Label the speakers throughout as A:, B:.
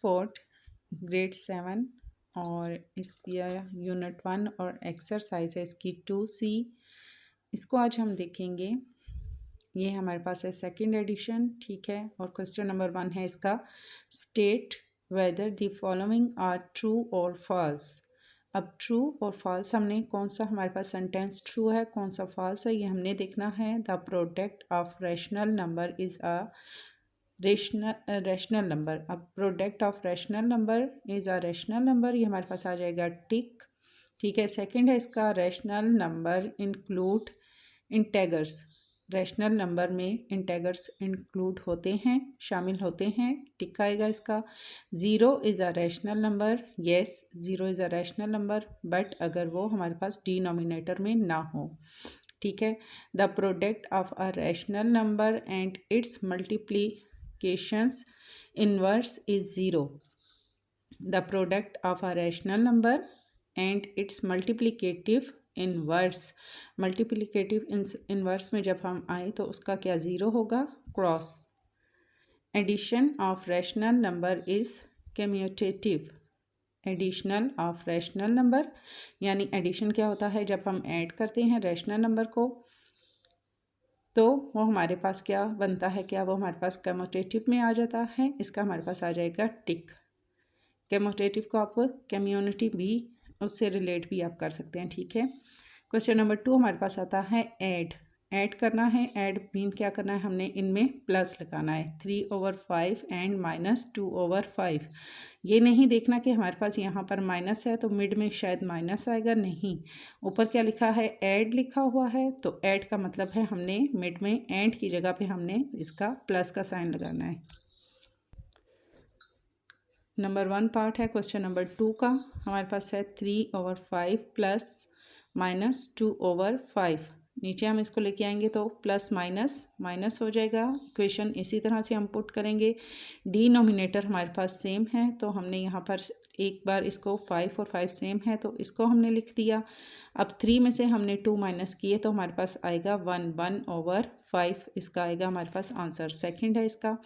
A: Fourth grade 7 और इसकी unit 1 और एक्सरसाइज है इसकी 2C। इसको आज हम देखेंगे। ये हमारे पास है सेकंड एडिशन, ठीक है। और क्वेश्चन नंबर 1 है इसका, state whether the following are true और फॉल्स। अब ट्रू और फॉल्स हमने कौन सा, हमारे पास सेंटेंस ट्रू है, कौन सा फॉल्स है, ये हमने देखना है। The product of rational number is a rational number. अब product of rational number is a rational number, ये हमारे पास आ जाएगा टिक, ठीक है। सेकंड है इसका, rational number include integers. Rational number में इंटेगर्स इंक्लूड होते हैं, शामिल होते हैं, टिक आएगा इसका। Zero is a rational number, yes zero is a rational number, but अगर वो हमारे पास डिनोमिनेटर में ना हो, ठीक है। The product of a rational number and its multiplications inverse is zero. The product of a rational number and its multiplicative inverse. Multiplicative inverse में जब हम आए तो उसका क्या ज़ीरो होगा, cross. Addition of rational number is commutative. Additional of rational number, यानी addition क्या होता है, जब हम ऐड करते हैं रैशनल नंबर को तो वो हमारे पास क्या बनता है, क्या वो हमारे पास कम्यूटेटिव में आ जाता है। इसका हमारे पास आ जाएगा टिक। कम्यूटेटिव को आप कम्युनिटी भी उससे रिलेट भी आप कर सकते हैं, ठीक है। क्वेश्चन नंबर 2 हमारे पास आता है ऐड। ऐड करना है, ऐड मीन क्या करना है, हमने इनमें प्लस लगाना है। 3/5 एंड -2/5। ये नहीं देखना कि हमारे पास यहाँ पर माइनस है तो मिड में शायद माइनस आएगा, नहीं। ऊपर क्या लिखा है, ऐड लिखा हुआ है, तो ऐड का मतलब है हमने मिड में एंड की जगह पे हमने इसका प्लस का साइन लगाना है। नंबर 1 पार्ट है क्वेश्चन नंबर 2 का, हमारे पास है 3/5 प्लस -2/5। नीचे हम इसको लेके आएंगे तो प्लस माइनस माइनस हो जाएगा। इक्वेशन इसी तरह से हम पुट करेंगे। डिनोमिनेटर हमारे पास सेम है तो हमने यहाँ पर एक बार इसको 5 और 5 सेम है तो इसको हमने लिख दिया। अब 3 में से हमने 2 माइनस किए तो हमारे पास आएगा 1/5, इसका आएगा हमारे पास आंसर। सेकंड है इसका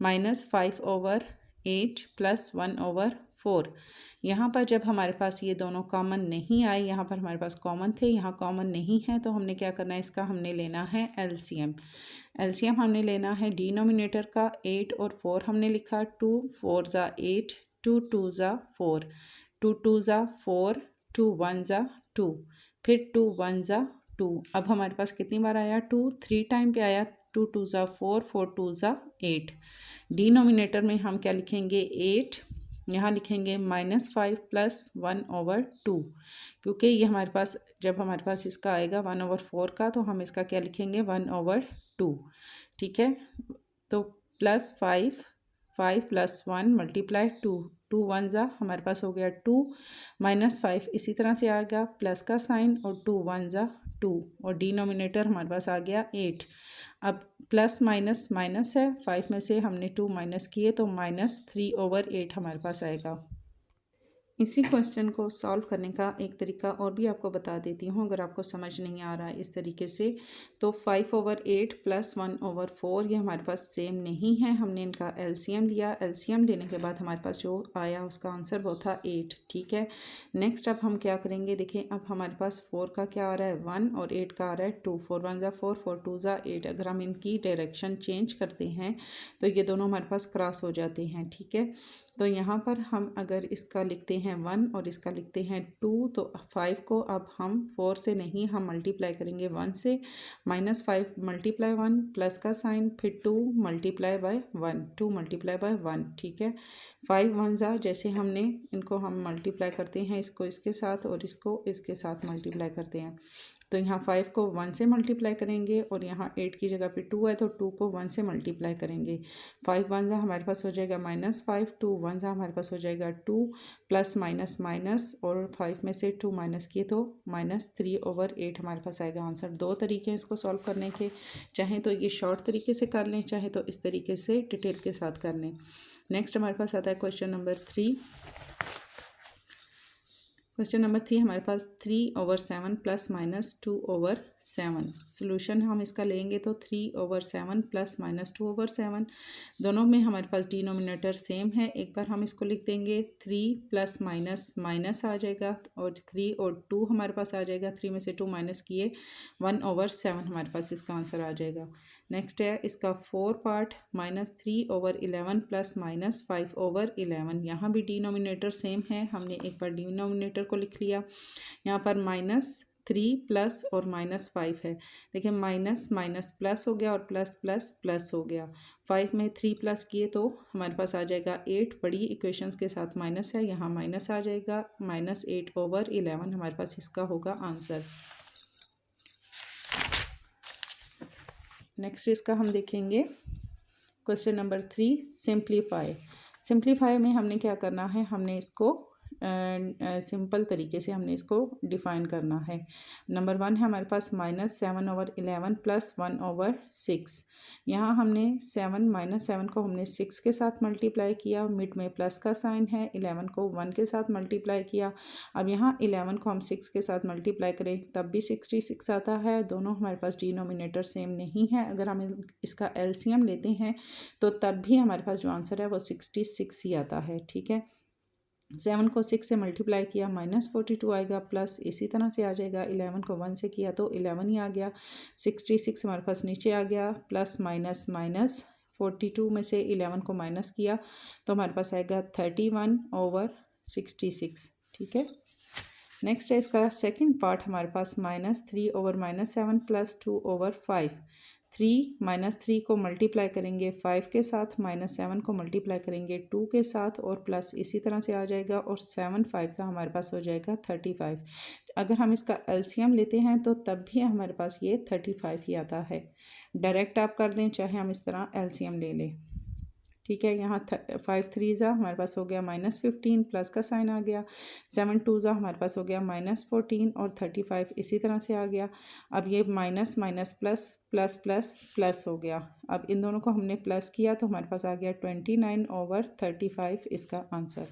A: -5/8 प्लस 1/4। यहाँ पर जब हमारे पास ये दोनों कॉमन नहीं आए, यहाँ पर हमारे पास कॉमन थे, यहाँ कॉमन नहीं है, तो हमने क्या करना है, इसका हमने लेना है एलसीएम। एलसीएम हमने लेना है डिनोमिनेटर का। 8 और 4 हमने लिखा, 2 4 ज़ा 8, 2 2 ज़ा 4, 2 2 ज़ा 4, 2 1 ज़ा 2, फिर 2 1 ज़ा 2। अब हमारे पास कितनी बार आया, 2 3 टाइम पे आया। 2 2 ज़ा 4, 4 2 ज़ा 8। डिनोमिनेटर में हम क्या लिखेंगे, 8, यहाँ लिखेंगे -5 प्लस 1/2, क्योंकि ये हमारे पास जब हमारे पास इसका आएगा 1/4 का तो हम इसका क्या लिखेंगे, 1/2, ठीक है। तो +5, 5 + 1 मल्टीप्लाई 2, 2 1 ज़ा हमारे पास हो गया 2, -5 इसी तरह से आएगा प्लस का साइन और 2 1 ज़ा 2 और डिनोमिनेटर हमारे पास आ गया 8। अब प्लस माइनस माइनस है, 5 में से हमने 2 माइनस किए तो -3/8 हमारे पास आएगा। इसी क्वेश्चन को सॉल्व करने का एक तरीका और भी आपको बता देती हूँ, अगर आपको समझ नहीं आ रहा है इस तरीके से। तो 5/8 प्लस 1/4 ये हमारे पास सेम नहीं है। हमने इनका एलसीएम लिया, एलसीएम लेने के बाद हमारे पास जो आया उसका आंसर वो था 8, ठीक है। नेक्स्ट अब हम क्या करेंगे, देखें अब हमारे पास 4 का क्या आ रहा है 1 और 8 का आ रहा है 2, 4 1 ज़ा 4, 4 2 ज़ा 8। अगर हम इनकी डायरेक्शन चेंज करते हैं तो ये दोनों हमारे पास क्रॉस हो जाते हैं, ठीक है। तो यहाँ पर हम अगर इसका लिखते हैं 1 और इसका लिखते हैं 2 तो 5 को अब हम 4 से नहीं, हम मल्टीप्लाई करेंगे 1 से। -5 मल्टीप्लाई 1 प्लस का साइन, फिर 2 मल्टीप्लाई बाय 1, 2 मल्टीप्लाई बाय 1, ठीक है। 5 1 ज़ा, जैसे हमने इनको हम मल्टीप्लाई करते हैं, इसको इसके साथ और इसको इसके साथ मल्टीप्लाई करते हैं। तो यहाँ 5 को 1 से मल्टीप्लाई करेंगे और यहाँ 8 की जगह पे 2 है तो 2 को 1 से मल्टीप्लाई करेंगे। 5 1 ज़ा हमारे पास हो जाएगा -5, 2 1 ज़ा हमारे पास हो जाएगा 2, प्लस माइनस माइनस और 5 में से 2 माइनस किए तो -3/8 हमारे पास आएगा आंसर। दो तरीके हैं इसको सॉल्व करने के, चाहे तो ये शॉर्ट तरीके से कर लें, चाहे तो इस तरीके से डिटेल के साथ कर लें। नेक्स्ट हमारे पास आता है क्वेश्चन नंबर 3। क्वेश्चन नंबर 3 हमारे पास 3/7 प्लस माइनस 2/7। सोल्यूशन हम इसका लेंगे तो 3/7 प्लस माइनस 2/7, दोनों में हमारे पास डिनोमिनेटर सेम है। एक बार हम इसको लिख देंगे 3 प्लस माइनस माइनस आ जाएगा और 3 और 2 हमारे पास आ जाएगा। 3 में से 2 माइनस किए 1/7 हमारे पास इसका आंसर आ जाएगा। नेक्स्ट है इसका 4 पार्ट -3/11 प्लस माइनस 5/11। यहाँ भी डिनोमिनेटर सेम है, हमने एक बार डिनोमिनेटर को लिख लिया। यहाँ पर -3 प्लस और -5 है। देखिए माइनस माइनस प्लस हो गया और प्लस प्लस प्लस हो गया। 5 में 3 प्लस किए तो हमारे पास आ जाएगा 8। बड़ी इक्वेशंस के साथ माइनस है, यहाँ माइनस आ जाएगा। -8/11 हमारे पास इसका होगा आंसर। नेक्स्ट इसका हम देखेंगे क्वेश्चन नंबर 3 सिंप्लीफाई में हमने क्या करना है, हमने इसको सिंपल तरीके से हमने इसको डिफ़ाइन करना है। नंबर 1 है हमारे पास -7/11 प्लस 1/6। यहाँ हमने 7 को हमने 6 के साथ मल्टीप्लाई किया, मिड में प्लस का साइन है। 11 को 1 के साथ मल्टीप्लाई किया। अब यहाँ 11 को हम 6 के साथ मल्टीप्लाई करें तब भी 66 आता है। दोनों हमारे पास डिनोमिनेटर सेम नहीं है। अगर हम इसका एलसीएम लेते हैं तो तब भी हमारे पास जो आंसर है वो 66 ही आता है। ठीक है, 7 को 6 से मल्टीप्लाई किया -42 आएगा, प्लस इसी तरह से आ जाएगा। 11 को 1 से किया तो 11 ही आ गया। 66 हमारे पास नीचे आ गया, प्लस माइनस माइनस 42 में से 11 को माइनस किया तो हमारे पास आएगा 31/66। ठीक है, नेक्स्ट है इसका सेकंड पार्ट हमारे पास -3/7 प्लस 2/5। 3 को मल्टीप्लाई करेंगे 5 के साथ, -7 को मल्टीप्लाई करेंगे 2 के साथ और प्लस इसी तरह से आ जाएगा और 7 5 से हमारे पास हो जाएगा 35। अगर हम इसका एलसीएम लेते हैं तो तब भी हमारे पास ये 35 ही आता है। डायरेक्ट आप कर दें, चाहे हम इस तरह एलसीएम ले लें। ठीक है, यहाँ 5 3 हमारे पास हो गया -15, प्लस का साइन आ गया। 7 2 हमारे पास हो गया -14 और 35 इसी तरह से आ गया। अब ये minus minus plus plus plus plus हो गया। अब इन दोनों को हमने प्लस किया तो हमारे पास आ गया 29/35 इसका आंसर।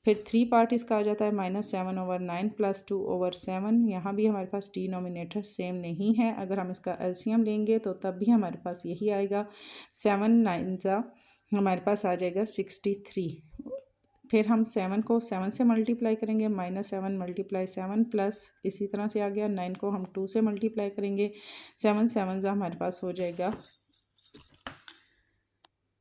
A: फिर 3 पार्ट इसका आ जाता है -7/9 प्लस 2/7। यहाँ भी हमारे पास डिनोमिनेटर सेम नहीं है। अगर हम इसका एलसीएम लेंगे तो तब भी हमारे पास यही आएगा। 7 9 हमारे पास आ जाएगा 63। फिर हम 7 को 7 से मल्टीप्लाई करेंगे, -7 × 7 प्लस इसी तरह से आ गया। 9 को हम 2 से मल्टीप्लाई करेंगे, 7 7 हमारे पास हो जाएगा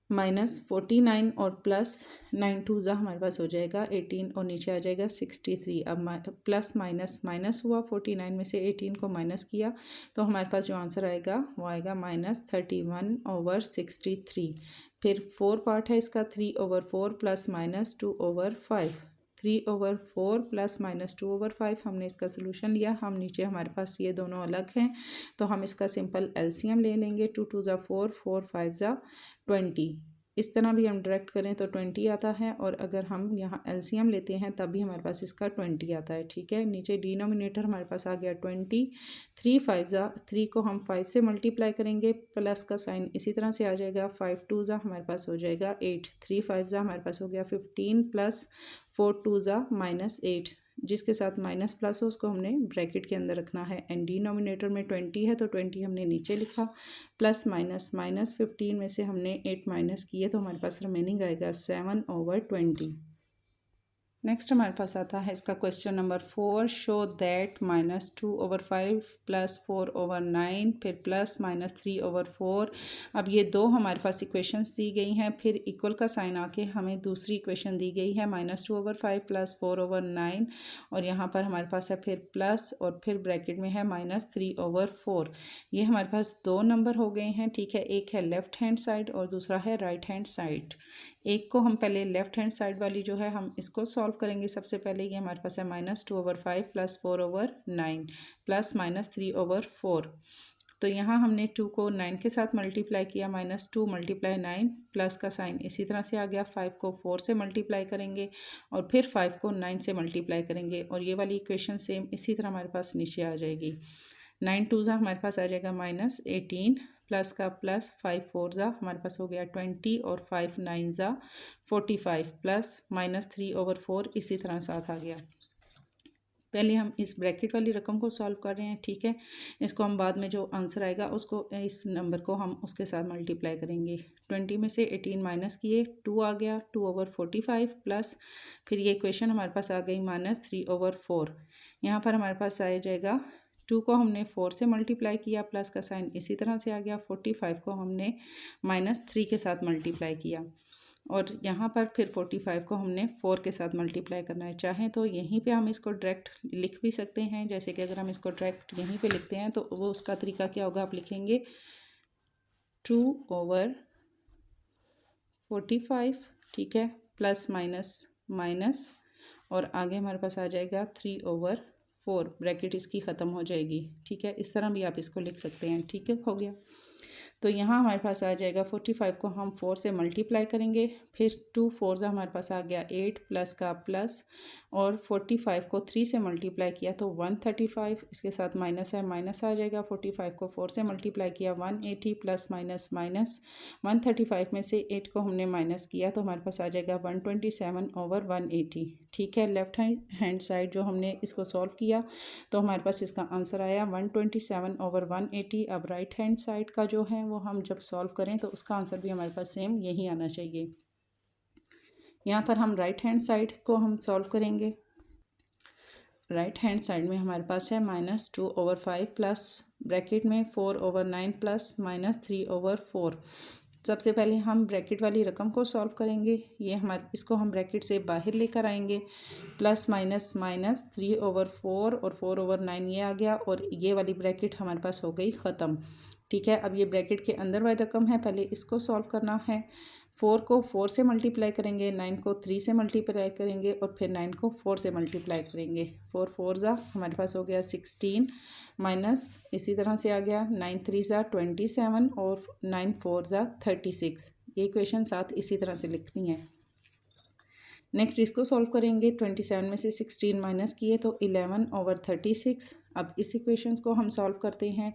A: -49 और प्लस 9 2 हमारे पास हो जाएगा 18 और नीचे आ जाएगा 63। अब प्लस माइनस माइनस हुआ, 49 में से 18 को माइनस किया तो हमारे पास जो आंसर आएगा वो आएगा -31/63। फिर 4 पार्ट है इसका 3/4 प्लस माइनस 2/5। 3/4 प्लस माइनस 2/5 हमने इसका सोल्यूशन लिया। हम नीचे हमारे पास ये दोनों अलग हैं तो हम इसका सिंपल एलसीएम ले लेंगे। 2 2 4 4 5 20। इस तरह भी हम डायरेक्ट करें तो 20 आता है और अगर हम यहाँ एलसीएम लेते हैं तब भी हमारे पास इसका 20 आता है। ठीक है, नीचे डिनोमिनेटर हमारे पास आ गया 20। 3 5 3 को हम 5 से मल्टीप्लाई करेंगे, प्लस का साइन इसी तरह से आ जाएगा। 5 2 हमारे पास हो जाएगा 8। 3 5 हमारे पास हो गया 15 प्लस 4 2 -8। जिसके साथ माइनस प्लस हो उसको हमने ब्रैकेट के अंदर रखना है। एंड डिनोमिनेटर में 20 है तो 20 हमने नीचे लिखा, प्लस माइनस -15 में से हमने 8 माइनस किए तो हमारे पास रिमेनिंग आएगा 7/20। नेक्स्ट हमारे पास आता है इसका question number 4। Show that -2/5 plus 4/9 फिर प्लस -3/4। अब ये दो हमारे पास इक्वेशंस दी गई हैं, फिर इक्वल का साइन आके हमें दूसरी इक्वेशन दी गई है -2/5 प्लस 4/9 और यहाँ पर हमारे पास है फिर प्लस और फिर ब्रैकेट में है -3/4। ये हमारे पास दो नंबर हो गए हैं। ठीक है, एक है लेफ्ट हैंड साइड और दूसरा है राइट हैंड साइड। एक को हम पहले लेफ्ट हैंड साइड वाली जो है हम इसको सॉल्व करेंगे। सबसे पहले ये हमारे पास है -2/5 प्लस 4/9 प्लस -3/4। तो यहाँ हमने 2 को 9 के साथ मल्टीप्लाई किया, -2 × 9 प्लस का साइन इसी तरह से आ गया। 5 को 4 से मल्टीप्लाई करेंगे और फिर 5 को 9 से मल्टीप्लाई करेंगे और ये वाली इक्वेशन सेम इसी तरह हमारे पास नीचे आ जाएगी। 9 2 हमारे पास आ जाएगा -18 प्लस का प्लस 5 4 हमारे पास हो गया 20 और 5 9 45 प्लस -3/4 इसी तरह साथ आ गया। पहले हम इस ब्रैकेट वाली रकम को सॉल्व कर रहे हैं, ठीक है। इसको हम बाद में जो आंसर आएगा उसको, इस नंबर को हम उसके साथ मल्टीप्लाई करेंगे। 20 में से 18 माइनस किए, 2 आ गया, 2/45 प्लस फिर ये इक्वेशन हमारे पास आ गई -3/4। यहाँ पर हमारे पास आ जाएगा 2 को हमने 4 से मल्टीप्लाई किया, प्लस का साइन इसी तरह से आ गया। 45 को हमने -3 के साथ मल्टीप्लाई किया और यहाँ पर फिर 45 को हमने 4 के साथ मल्टीप्लाई करना है। चाहें तो यहीं पे हम इसको डायरेक्ट लिख भी सकते हैं, जैसे कि अगर हम इसको डायरेक्ट यहीं पे लिखते हैं तो वो उसका तरीका क्या होगा, आप लिखेंगे 2/45, ठीक है, प्लस माइनस माइनस और आगे हमारे पास आ जाएगा 3/4, ब्रैकेट इसकी ख़त्म हो जाएगी, ठीक है। इस तरह भी आप इसको लिख सकते हैं, ठीक है, हो गया। तो यहाँ हमारे पास आ जाएगा 45 को हम 4 से मल्टीप्लाई करेंगे, फिर 2 4 हमारे पास आ गया 8 प्लस का प्लस और 45 को 3 से मल्टीप्लाई किया तो 135, इसके साथ माइनस है, माइनस आ जाएगा। 45 को 4 से मल्टीप्लाई किया 180 प्लस माइनस माइनस 135 में से 8 को हमने माइनस किया तो हमारे पास आ जाएगा 127/180, ठीक है। लेफ्ट हैंड साइड जो हमने इसको सॉल्व किया तो हमारे पास इसका आंसर आया 127/180। अब राइट हैंड साइड का जो है वो हम जब सॉल्व करें तो उसका आंसर भी हमारे पास सेम यही आना चाहिए। यहाँ पर हम राइट हैंड साइड को हम सॉल्व करेंगे। राइट हैंड साइड में हमारे पास है -2/5 प्लस ब्रैकेट में 4/9 प्लस -3/4। सबसे पहले हम ब्रैकेट वाली रकम को सॉल्व करेंगे। ये हमारे इसको हम ब्रैकेट से बाहर लेकर आएंगे, प्लस माइनस माइनस 3/4 और 4/9 ये आ गया और ये वाली ब्रैकेट हमारे पास हो गई ख़त्म, ठीक है। अब ये ब्रैकेट के अंदर वाली रकम है, पहले इसको सॉल्व करना है। 4 को 4 से मल्टीप्लाई करेंगे, 9 को 3 से मल्टीप्लाई करेंगे और फिर 9 को 4 से मल्टीप्लाई करेंगे। 4 4 ज़ा हमारे पास हो गया 16 माइनस इसी तरह से आ गया 9 3 ज़ा 27 और 9 4 ज़ा 36। ये इक्वेशन साथ इसी तरह से लिखनी है। नेक्स्ट इसको सॉल्व करेंगे। 27 में से 16 माइनस किए तो 11/36। अब इस इक्वेशंस को हम सॉल्व करते हैं।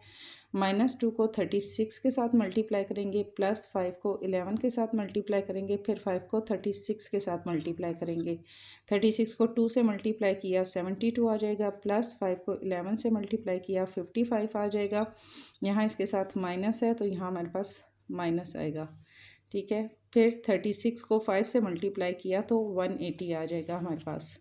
A: -2 को 36 के साथ मल्टीप्लाई करेंगे, प्लस 5 को 11 के साथ मल्टीप्लाई करेंगे, फिर 5 को 36 के साथ मल्टीप्लाई करेंगे। 36 को 2 से मल्टीप्लाई किया 72 आ जाएगा, प्लस 5 को 11 से मल्टीप्लाई किया 55 आ जाएगा। यहाँ इसके साथ माइनस है तो यहाँ हमारे पास माइनस आएगा, ठीक है। फिर 36 को 5 से मल्टीप्लाई किया तो 180 आ जाएगा हमारे पास।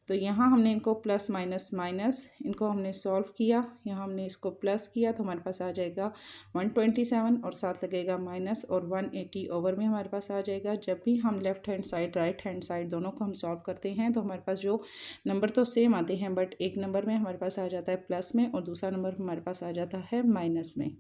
A: तो यहाँ हमने इनको प्लस माइनस माइनस इनको हमने सॉल्व किया, यहाँ हमने इसको प्लस किया तो हमारे पास आ जाएगा 127 और साथ लगेगा माइनस और 180 ओवर में हमारे पास आ जाएगा। जब भी हम left hand side right hand side दोनों को हम सॉल्व करते हैं तो हमारे पास जो नंबर तो सेम आते हैं, बट एक नंबर में हमारे पास आ जाता है प्लस में और दूसरा नंबर हमारे पास आ जाता है माइनस में।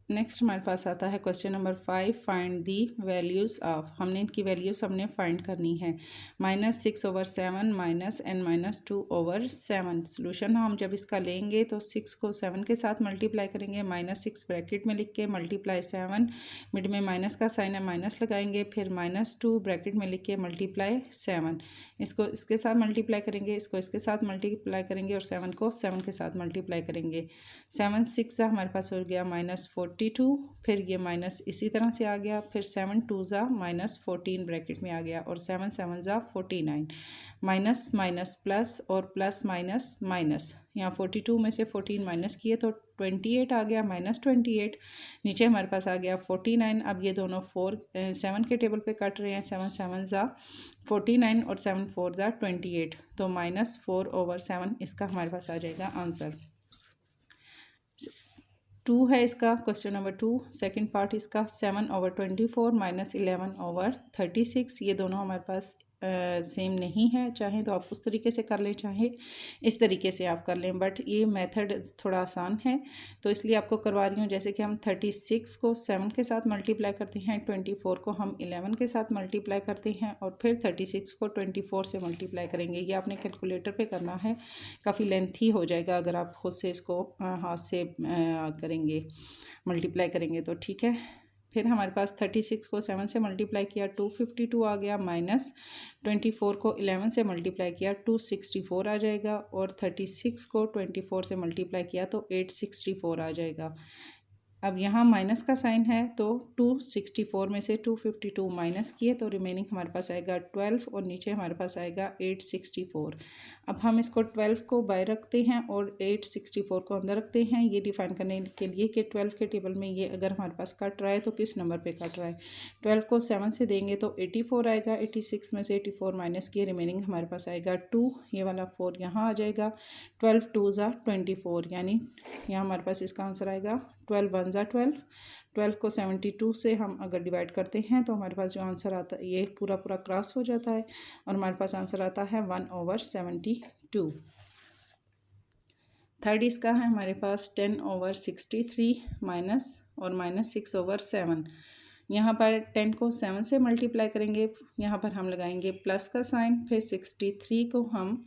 A: नेक्स्ट हमारे पास आता है question number 5, find the values of. हमने इनकी वैल्यूज़ हमने फाइंड करनी है। -6/7 माइनस एन -2/7। सोल्यूशन हम जब इसका लेंगे तो 6 को 7 के साथ मल्टीप्लाई करेंगे, -6 ब्रैकेट में लिख के मल्टीप्लाई 7, मिड में माइनस का साइन है माइनस लगाएंगे, फिर -2 ब्रैकेट में लिख के मल्टीप्लाई 7। इसको इसके साथ मल्टीप्लाई करेंगे, इसको इसके साथ मल्टीप्लाई करेंगे और 7 को 7 के साथ मल्टीप्लाई करेंगे। 7 6 हमारे पास हो गया -42, फिर ये माइनस इसी तरह से आ गया, फिर 7 2 ज़ा -14 ब्रैकेट में आ गया और 7 7 ज़ा 49। माइनस माइनस प्लस और प्लस माइनस माइनस, यहाँ 42 में से 14 माइनस किए तो 28 आ गया, -28। नीचे हमारे पास आ गया 49। अब ये दोनों 7 के टेबल पे कट रहे हैं। 7 7 ज़ा 49 और 7 4 ज़ा 28, तो -4/7 इसका हमारे पास आ जाएगा आंसर। 2 है इसका क्वेश्चन नंबर 2, सेकंड पार्ट इसका 7/24 -11/36। ये दोनों हमारे पास सेम नहीं है। चाहे तो आप उस तरीके से कर लें, चाहे इस तरीके से आप कर लें, बट ये मेथड थोड़ा आसान है तो इसलिए आपको करवा रही हूँ। जैसे कि हम 36 को 7 के साथ मल्टीप्लाई करते हैं, 24 को हम 11 के साथ मल्टीप्लाई करते हैं और फिर 36 को 24 से मल्टीप्लाई करेंगे। ये आपने कैलकुलेटर पे करना है, काफ़ी लेंथी हो जाएगा अगर आप खुद से इसको हाथ से करेंगे मल्टीप्लाई करेंगे तो, ठीक है। फिर हमारे पास 36 को 7 से मल्टीप्लाई किया 252 आ गया, -24 को 11 से मल्टीप्लाई किया 264 आ जाएगा और 36 को 24 से मल्टीप्लाई किया तो 864 आ जाएगा। अब यहाँ माइनस का साइन है तो 264 में से 252 माइनस किए तो रिमेनिंग हमारे पास आएगा 12 और नीचे हमारे पास आएगा 864। अब हम इसको 12 को बाय रखते हैं और 864 को अंदर रखते हैं, ये डिफाइन करने के लिए कि 12 के टेबल में ये अगर हमारे पास कट रहा है तो किस नंबर पे कट रहा है। 12 को 7 से देंगे तो 84 आएगा, 86 में से 84 माइनस किए रिमेनिंग हमारे पास आएगा 2, ये वाला 4 यहाँ आ जाएगा। 12 2 ज़ा 24, यानी यहाँ हमारे पास इसका आंसर आएगा 12 1 ज़ा 12। 12 को 72 से हम अगर डिवाइड करते हैं तो हमारे पास जो आंसर आता है ये पूरा पूरा क्रॉस हो जाता है और हमारे पास आंसर आता है 1/72। थर्ड इसका है हमारे पास 10/63 माइनस और माइनस 6/7। यहाँ पर 10 को 7 से मल्टीप्लाई करेंगे, यहाँ पर हम लगाएंगे प्लस का साइन, फिर 63 को हम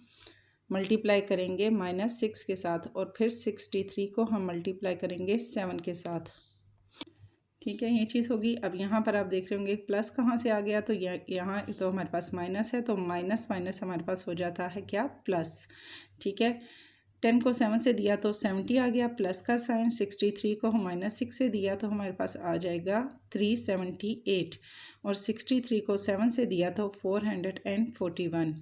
A: मल्टीप्लाई करेंगे -6 के साथ और फिर 63 को हम मल्टीप्लाई करेंगे 7 के साथ। ठीक है, ये चीज़ होगी। अब यहाँ पर आप देख रहे होंगे प्लस कहाँ से आ गया, तो यहाँ तो हमारे पास माइनस है तो माइनस माइनस हमारे पास हो जाता है क्या, प्लस। ठीक है, 10 को 7 से दिया तो 70 आ गया, प्लस का साइन। 63 को हम -6 से दिया तो हमारे पास आ जाएगा 378 और 63 को 7 से दिया तो 441।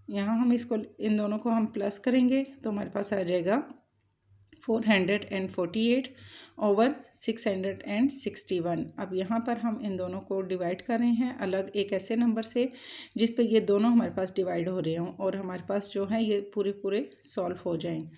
A: यहाँ हम इसको इन दोनों को हम प्लस करेंगे तो हमारे पास आ जाएगा 448 ओवर 661। अब यहाँ पर हम इन दोनों को डिवाइड कर रहे हैं अलग एक ऐसे नंबर से जिस पे ये दोनों हमारे पास डिवाइड हो रहे हों और हमारे पास जो है ये पूरे पूरे सॉल्व हो जाएं।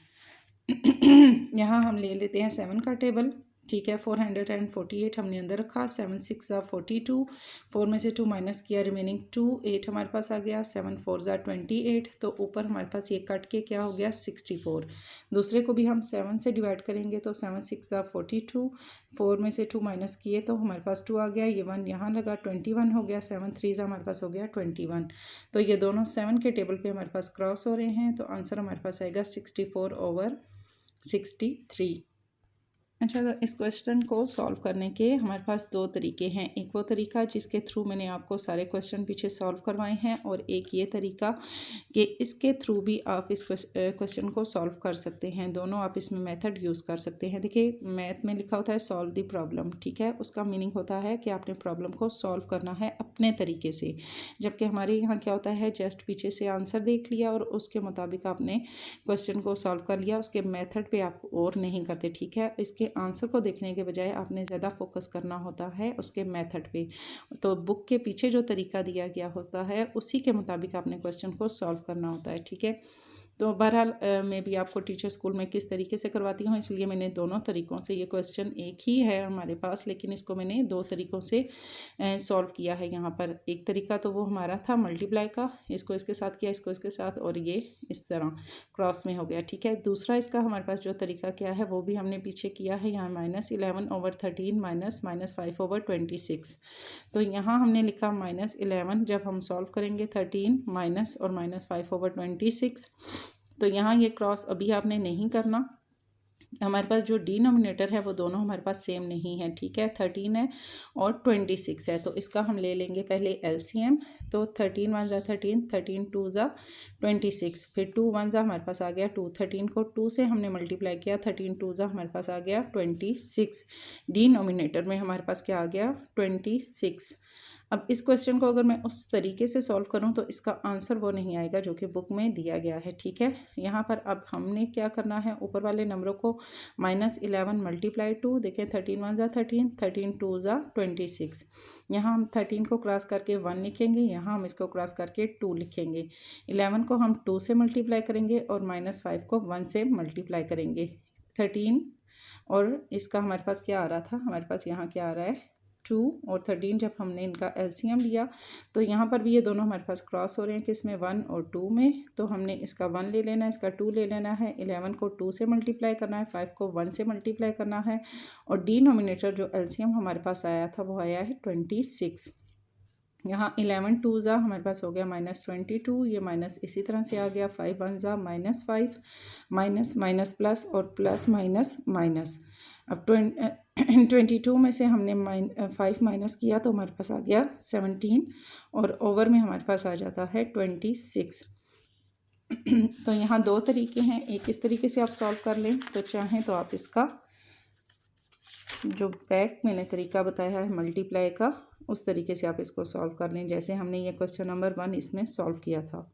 A: यहाँ हम ले लेते हैं 7 का टेबल। ठीक है, 448 हमने अंदर रखा, 7 6 ज़ा 42, 4 में से 2 माइनस किया, रिमेनिंग 2, 8 हमारे पास आ गया, 7 4 ज़ा 28, तो ऊपर हमारे पास ये कट के क्या हो गया 64। दूसरे को भी हम 7 से डिवाइड करेंगे तो 7 6 ज़ा 42, 4 में से 2 माइनस किए तो हमारे पास 2 आ गया, ये 1 यहाँ लगा, 21 हो गया, 7 3 ज़ा हमारे पास हो गया 21। तो ये दोनों 7 के टेबल पर हमारे पास क्रॉस हो रहे हैं तो आंसर हमारे पास आएगा 64/63। अच्छा, तो इस क्वेश्चन को सॉल्व करने के हमारे पास दो तरीके हैं। एक वो तरीका जिसके थ्रू मैंने आपको सारे क्वेश्चन पीछे सॉल्व करवाए हैं और एक ये तरीका कि इसके थ्रू भी आप इस क्वेश्चन को सॉल्व कर सकते हैं। दोनों आप इसमें मेथड यूज़ कर सकते हैं। देखिए, मैथ में लिखा होता है सॉल्व द प्रॉब्लम, ठीक है, उसका मीनिंग होता है कि आपने प्रॉब्लम को सॉल्व करना है अपने तरीके से, जबकि हमारे यहाँ क्या होता है जस्ट पीछे से आंसर देख लिया और उसके मुताबिक आपने क्वेश्चन को सॉल्व कर लिया, उसके मेथड पे आप और नहीं करते। ठीक है, इसके आंसर को देखने के बजाय आपने ज़्यादा फोकस करना होता है उसके मेथड पे। तो बुक के पीछे जो तरीका दिया गया होता है उसी के मुताबिक आपने क्वेश्चन को सॉल्व करना होता है। ठीक है, तो बहरहाल मैं भी आपको टीचर स्कूल में किस तरीके से करवाती हूँ, इसलिए मैंने दोनों तरीक़ों से, ये क्वेश्चन एक ही है हमारे पास लेकिन इसको मैंने दो तरीक़ों से सॉल्व किया है। यहाँ पर एक तरीका तो वो हमारा था मल्टीप्लाई का, इसको इसके साथ किया, इसको इसके साथ, और ये इस तरह क्रॉस में हो गया। ठीक है, दूसरा इसका हमारे पास जो तरीका क्या है वो भी हमने पीछे किया है। यहाँ -11/13 माइनस -5/26। तो यहाँ हमने लिखा -11, जब हम सॉल्व करेंगे 13 माइनस और -5/26। तो यहाँ ये क्रॉस अभी आपने नहीं करना, हमारे पास जो डिनोमिनेटर है वो दोनों हमारे पास सेम नहीं है। ठीक है, 13 है और 26 है, तो इसका हम ले लेंगे पहले एलसीएम। तो 13 1 ज़ा 13, 13 2 ज़ा 26, फिर 2 1 ज़ा हमारे पास आ गया 2, 13 को 2 से हमने मल्टीप्लाई किया, 13 2 ज़ा हमारे पास आ गया 26। डिनोमिनेटर में हमारे पास क्या आ गया 26। अब इस क्वेश्चन को अगर मैं उस तरीके से सॉल्व करूं तो इसका आंसर वो नहीं आएगा जो कि बुक में दिया गया है। ठीक है, यहाँ पर अब हमने क्या करना है, ऊपर वाले नंबरों को -11 मल्टीप्लाई 2, देखें 13 1 ज़ा 13, 13 2 ज़ा 26। यहाँ हम 13 को क्रॉस करके 1 लिखेंगे, यहाँ हम इसको क्रॉस करके 2 लिखेंगे। 11 को हम 2 से मल्टीप्लाई करेंगे और -5 को 1 से मल्टीप्लाई करेंगे। 13 और इसका हमारे पास क्या आ रहा था, हमारे पास यहाँ क्या आ रहा है 2 और 13। जब हमने इनका एलसीएम लिया तो यहाँ पर भी ये दोनों हमारे पास क्रॉस हो रहे हैं, किसमें 1 और 2 में। तो हमने इसका 1 ले लेना है, इसका 2 ले लेना है, 11 को 2 से मल्टीप्लाई करना है, 5 को 1 से मल्टीप्लाई करना है, और डिनोमिनेटर जो एलसीएम हमारे पास आया था वो आया है 26। यहाँ 11 2 ज़ा हमारे पास हो गया -22, ये माइनस इसी तरह से आ गया, 5 1 ज़ा -5, माइनस माइनस प्लस और प्लस माइनस माइनस। अब 22 में से हमने 5 माइनस किया तो हमारे पास आ गया 17 और ओवर में हमारे पास आ जाता है 26। तो यहाँ दो तरीके हैं, एक इस तरीके से आप सॉल्व कर लें, तो चाहें तो आप इसका जो बैक मैंने तरीका बताया है मल्टीप्लाई का, उस तरीके से आप इसको सॉल्व कर लें, जैसे हमने ये क्वेश्चन नंबर 1 इसमें सॉल्व किया था।